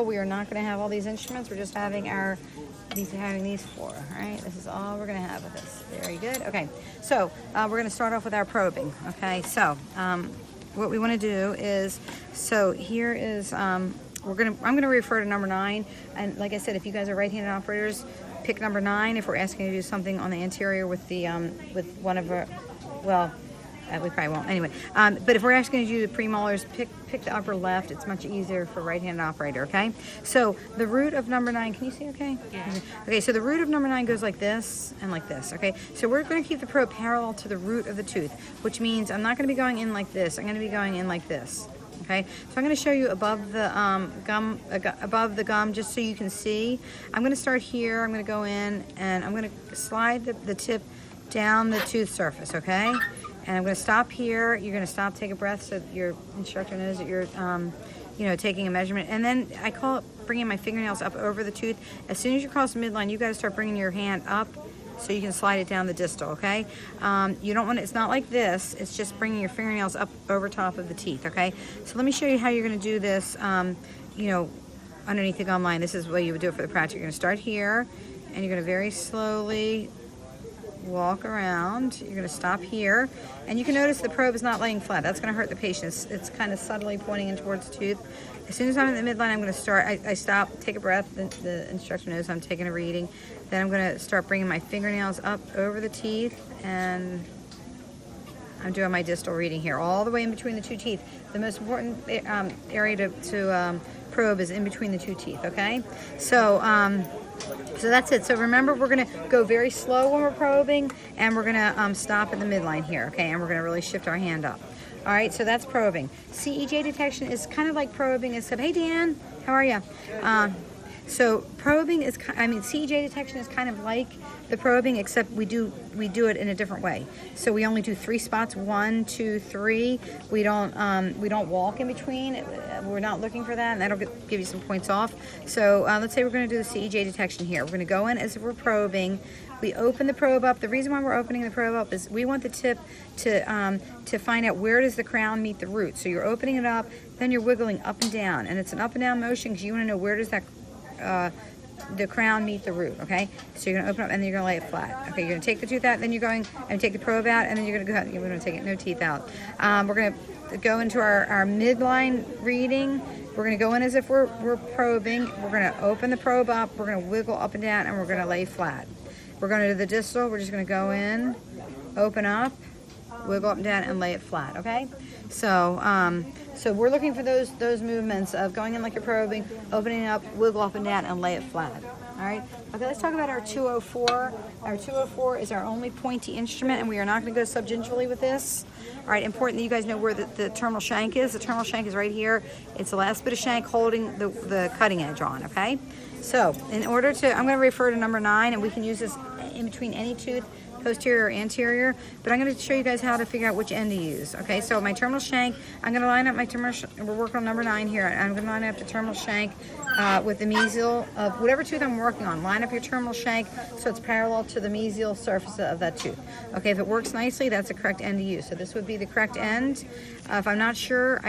We are not going to have all these instruments. We're just having these four. All right, this is all we're going to have with this. Very good. Okay, so we're going to start off with our probing. Okay, so what we want to do is, so here is I'm going to refer to number 9, and like I said, if you guys are right-handed operators, pick number 9. If we're asking you to do something on the anterior with the with one of our, well, we probably won't anyway. But if we're asking you to do the premolars, pick the upper left. It's much easier for right-handed operator. Okay. So the root of number 9. Can you see? Okay. Yeah. Okay. So the root of number 9 goes like this and like this. Okay. So we're going to keep the probe parallel to the root of the tooth, which means I'm not going to be going in like this. I'm going to be going in like this. Okay. So I'm going to show you above the gum, just so you can see. I'm going to start here. I'm going to go in and I'm going to slide the tip down the tooth surface. Okay. And I'm going to stop here. You're going to stop, take a breath, so your instructor knows that you're, taking a measurement. And then I call it bringing my fingernails up over the tooth. As soon as you cross the midline, you got to start bringing your hand up so you can slide it down the distal. Okay. You don't want it. It's not like this. It's just bringing your fingernails up over top of the teeth. Okay. So let me show you how you're going to do this. Underneath the gum line. This is the way you would do it for the practice. You're going to start here, and you're going to very slowly walk around. You're going to stop here, and you can notice the probe is not laying flat. That's going to hurt the patient. It's kind of subtly pointing in towards the tooth. As soon as I'm in the midline, I'm going to start. I stop, take a breath. The instructor knows I'm taking a reading. Then I'm going to start bringing my fingernails up over the teeth, and I'm doing my distal reading here, all the way in between the two teeth. The most important area to probe is in between the two teeth. Okay, so that's it. So remember, we're going to go very slow when we're probing, and we're going to stop at the midline here, okay? And we're going to really shift our hand up. All right, so that's probing. CEJ detection is kind of like probing, except, hey, Dan, how are you? So probing is, CEJ detection is kind of like the probing, except we do it in a different way. So we only do 3 spots, 1, 2, 3. We don't walk in between. We're not looking for that, and that'll give you some points off. So let's say we're going to do the CEJ detection here. We're going to go in as if we're probing. We open the probe up. The reason why we're opening the probe up is we want the tip to find out where does the crown meet the root. So you're opening it up, then you're wiggling up and down, and it's an up and down motion because you want to know where does that the crown meet the root. Okay, so you're going to open up and then you're going to lay it flat. Okay, you're going to take the tooth out, then you're going and take the probe out, and then you're going to go. You're going to take it, no teeth out. We're going to go into our midline reading. We're going to go in as if we're probing. We're going to open the probe up. We're going to wiggle up and down, and we're going to lay flat. We're going to do the distal. We're just going to go in, open up, wiggle up and down, and lay it flat. Okay, so we're looking for those movements of going in like you're probing, opening up, wiggle up and down, and lay it flat. All right. Okay, let's talk about our 204. Our 204 is our only pointy instrument, and we are not going to go subgingivally with this. All right, important that you guys know where the terminal shank is. The terminal shank is right here. It's the last bit of shank holding the cutting edge on, okay? So in order to, I'm going to refer to number 9, and we can use this in between any tooth, posterior or anterior, but I'm going to show you guys how to figure out which end to use. Okay, so my terminal shank, I'm going to line up my terminal, we're working on number 9 here. I'm going to line up the terminal shank with the mesial of whatever tooth I'm working on. Line up your terminal shank so it's parallel to the mesial surface of that tooth. Okay, if it works nicely, that's the correct end to use. So this would be the correct end. If I'm not sure,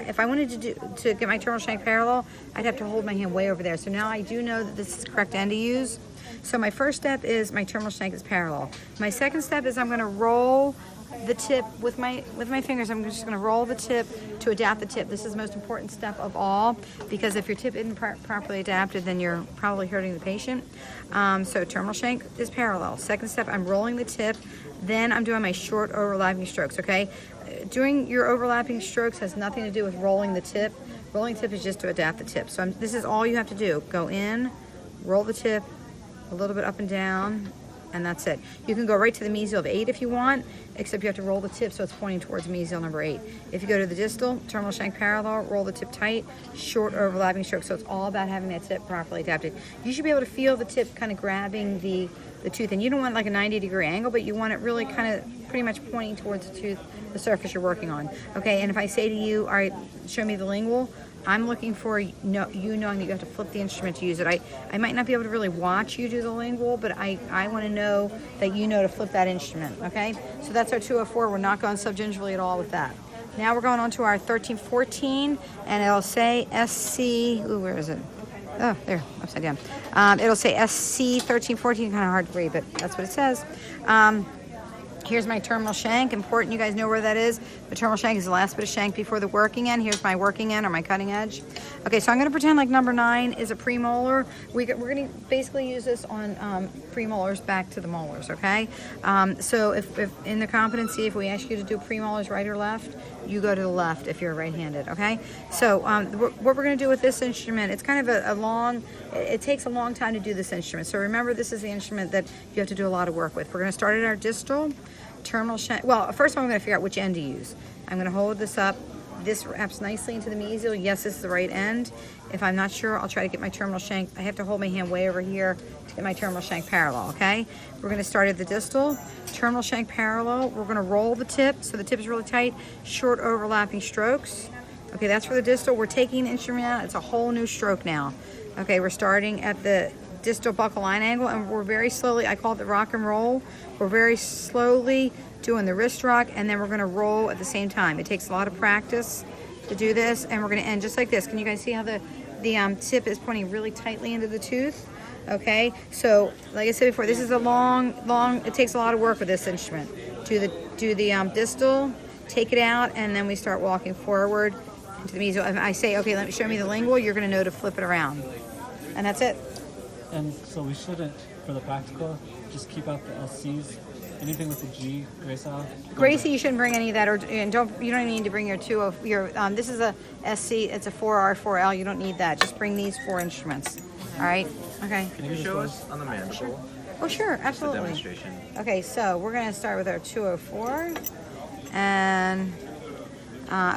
if I wanted to get my terminal shank parallel, I'd have to hold my hand way over there. So now I do know that this is the correct end to use. So my first step is my terminal shank is parallel. My second step is I'm going to roll the tip with my fingers. I'm just going to roll the tip to adapt the tip. This is the most important step of all, because if your tip isn't properly adapted, then you're probably hurting the patient. So terminal shank is parallel. Second step, I'm rolling the tip. Then I'm doing my short overlapping strokes, okay? Doing your overlapping strokes has nothing to do with rolling the tip. Rolling the tip is just to adapt the tip. So this is all you have to do. Go in, roll the tip, a little bit up and down, and that's it. You can go right to the mesial of 8 if you want, except you have to roll the tip so it's pointing towards mesial number 8. If you go to the distal, terminal shank parallel, roll the tip tight, short overlapping stroke. So it's all about having that tip properly adapted. You should be able to feel the tip kind of grabbing the tooth, and you don't want like a 90-degree angle, but you want it really kind of pretty much pointing towards the tooth, the surface you're working on. Okay, and if I say to you, all right, show me the lingual, I'm looking for you knowing that you have to flip the instrument to use it. I might not be able to really watch you do the lingual, but I want to know that you know to flip that instrument, okay? So that's our 204. We're not going subgingivally at all with that. Now we're going on to our 1314, and it'll say SC, ooh, where is it? Oh, there, upside down. It'll say SC 1314, kind of hard to read, but that's what it says. Here's my terminal shank. Important, you guys know where that is. The terminal shank is the last bit of shank before the working end. Here's my working end, or my cutting edge. Okay, so I'm going to pretend like number 9 is a premolar. We're going to basically use this on premolars back to the molars, okay? So if in the competency, if we ask you to do premolars right or left, you go to the left if you're right-handed, okay? So what we're going to do with this instrument, it's kind of it takes a long time to do this instrument. So remember, this is the instrument that you have to do a lot of work with. We're going to start at our distal. Terminal shank. Well, first of all, I'm going to figure out which end to use. I'm going to hold this up. This wraps nicely into the mesial. Yes, this is the right end. If I'm not sure, I'll try to get my terminal shank. I have to hold my hand way over here to get my terminal shank parallel, okay? We're going to start at the distal. Terminal shank parallel. We're going to roll the tip so the tip is really tight. Short overlapping strokes. Okay, that's for the distal. We're taking the instrument out. It's a whole new stroke now. Okay, we're starting at the distal buckle line angle, and we're very slowly, I call it the rock and roll. We're very slowly doing the wrist rock, and then we're going to roll at the same time. It takes a lot of practice to do this, and we're going to end just like this. Can you guys see how the tip is pointing really tightly into the tooth? Okay, so like I said before, this is a long, it takes a lot of work with this instrument. Do the distal, take it out, and then we start walking forward into the mesial. And I say, okay, let me show me the lingual, you're going to know to flip it around. And that's it. And so we shouldn't, for the practical, just keep out the SCs. Anything with the G, Grace off. Gracie, you shouldn't bring any of that, you don't even need to bring your this is a SC, it's a 4R, 4L. You don't need that. Just bring these 4 instruments. All right. Okay. Can you show us on the mandible? Sure. Oh, sure, absolutely. The demonstration. Okay, so we're going to start with our 204, and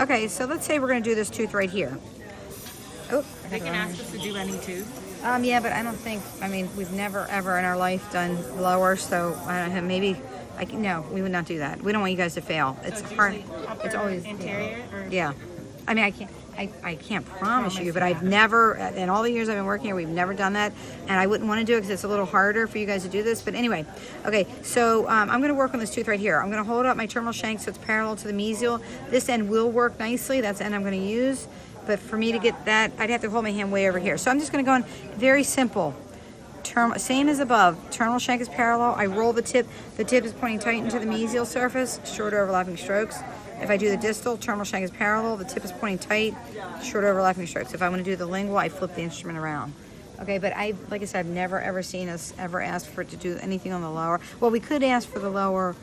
okay, so let's say we're going to do this tooth right here. Oh, They can ask us to do any tooth. yeah, but I don't think, we've never ever in our life done lower, so maybe, no, we would not do that. We don't want you guys to fail. It's hard. It's always interior. Yeah. I can't promise you, but I've never, in all the years I've been working here, we've never done that, and I wouldn't want to do it because it's a little harder for you guys to do this. But anyway, okay, so I'm going to work on this tooth right here. I'm going to hold up my terminal shank so it's parallel to the mesial. This end will work nicely. That's the end I'm going to use. But for me to get that, I'd have to hold my hand way over here. So I'm just going to go in very simple. Same as above. Terminal shank is parallel. I roll the tip. The tip is pointing tight into the mesial surface. Short overlapping strokes. If I do the distal, terminal shank is parallel. The tip is pointing tight. Short overlapping strokes. If I want to do the lingual, I flip the instrument around. Okay, but like I said, I've never ever seen us ever ask for it to do anything on the lower. Well, we could ask for the lower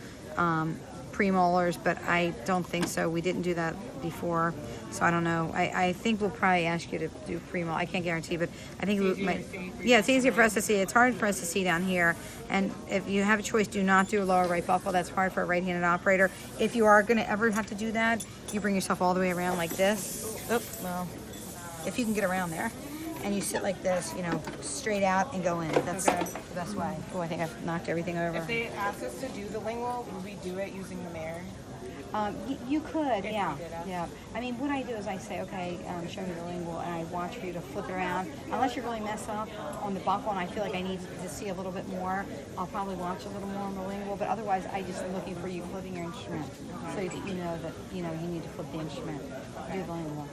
premolars, but I don't think so. We didn't do that before, so I don't know. I think we'll probably ask you to do premolar. I can't guarantee, but I think we might. Yeah, it's easier for us to see. It's hard for us to see down here, and if you have a choice, do not do a lower right buckle. That's hard for a right-handed operator. If you are going to ever have to do that, you bring yourself all the way around like this. Oh, well, if you can get around there. And you sit like this, straight out and go in. That's the best way. Oh, I think I've knocked everything over. If they ask us to do the lingual, would we do it using the mirror? You could, yeah. We did ask. Yeah. What I do is I say, okay, show me the lingual, and I watch for you to flip it around. Unless you really mess up on the buckle, and I feel like I need to see a little bit more, I'll probably watch a little more on the lingual. But otherwise, I just am looking for you flipping your instrument, so that you know that you need to flip the instrument, do the lingual.